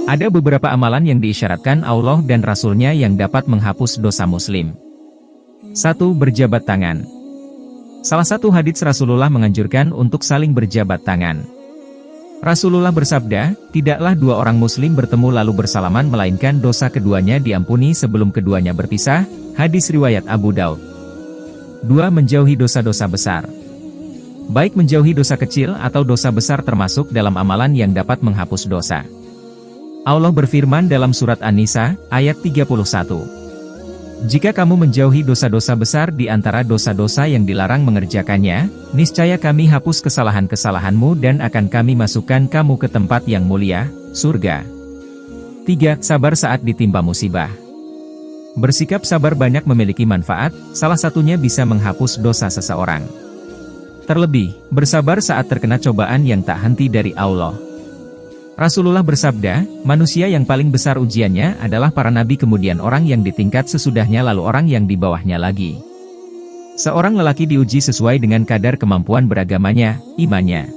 Ada beberapa amalan yang diisyaratkan Allah dan Rasul-Nya yang dapat menghapus dosa muslim. 1. Berjabat tangan. Salah satu hadits Rasulullah menganjurkan untuk saling berjabat tangan. Rasulullah bersabda, tidaklah dua orang muslim bertemu lalu bersalaman melainkan dosa keduanya diampuni sebelum keduanya berpisah. Hadis riwayat Abu Daud. 2. Menjauhi dosa-dosa besar. Baik menjauhi dosa kecil atau dosa besar termasuk dalam amalan yang dapat menghapus dosa. Allah berfirman dalam surat An-Nisa, ayat 31. Jika kamu menjauhi dosa-dosa besar di antara dosa-dosa yang dilarang mengerjakannya, niscaya kami hapus kesalahan-kesalahanmu dan akan kami masukkan kamu ke tempat yang mulia, surga. 3. Sabar saat ditimpa musibah. Bersikap sabar banyak memiliki manfaat, salah satunya bisa menghapus dosa seseorang. Terlebih, bersabar saat terkena cobaan yang tak henti dari Allah. Rasulullah bersabda, manusia yang paling besar ujiannya adalah para nabi kemudian orang yang di tingkat sesudahnya lalu orang yang di bawahnya lagi. Seorang lelaki diuji sesuai dengan kadar kemampuan beragamanya, imannya.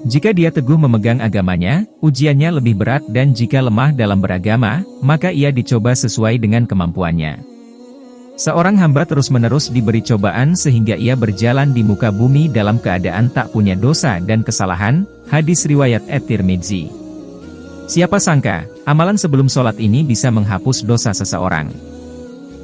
Jika dia teguh memegang agamanya, ujiannya lebih berat dan jika lemah dalam beragama, maka ia dicoba sesuai dengan kemampuannya. Seorang hamba terus-menerus diberi cobaan sehingga ia berjalan di muka bumi dalam keadaan tak punya dosa dan kesalahan. Hadis riwayat At-Tirmidzi. Siapa sangka, amalan sebelum sholat ini bisa menghapus dosa seseorang.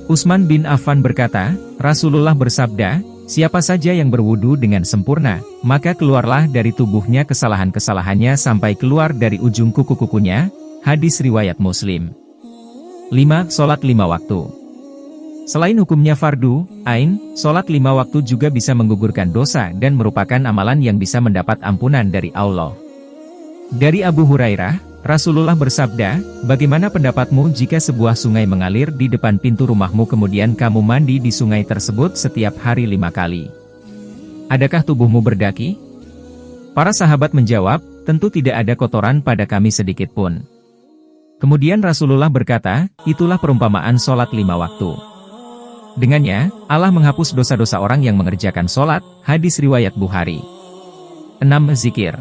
Utsman bin Affan berkata, Rasulullah bersabda, siapa saja yang berwudu dengan sempurna, maka keluarlah dari tubuhnya kesalahan-kesalahannya sampai keluar dari ujung kuku-kukunya. Hadis riwayat Muslim. 5. Sholat 5 waktu. Selain hukumnya fardu, ain, sholat 5 waktu juga bisa menggugurkan dosa dan merupakan amalan yang bisa mendapat ampunan dari Allah. Dari Abu Hurairah, Rasulullah bersabda, bagaimana pendapatmu jika sebuah sungai mengalir di depan pintu rumahmu kemudian kamu mandi di sungai tersebut setiap hari 5 kali? Adakah tubuhmu berdaki? Para sahabat menjawab, tentu tidak ada kotoran pada kami sedikit pun. Kemudian Rasulullah berkata, itulah perumpamaan sholat 5 waktu. Dengannya, Allah menghapus dosa-dosa orang yang mengerjakan sholat. Hadis riwayat Bukhari. 6. Zikir.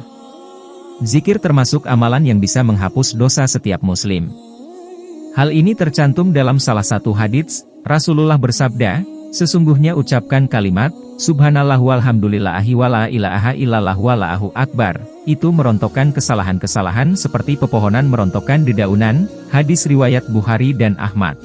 Zikir termasuk amalan yang bisa menghapus dosa setiap muslim. Hal ini tercantum dalam salah satu hadits. Rasulullah bersabda, sesungguhnya ucapkan kalimat, Subhanallah walhamdulillahi wala ilaha illallah wallahu akbar, itu merontokkan kesalahan-kesalahan seperti pepohonan merontokkan dedaunan. Hadis riwayat Bukhari dan Ahmad.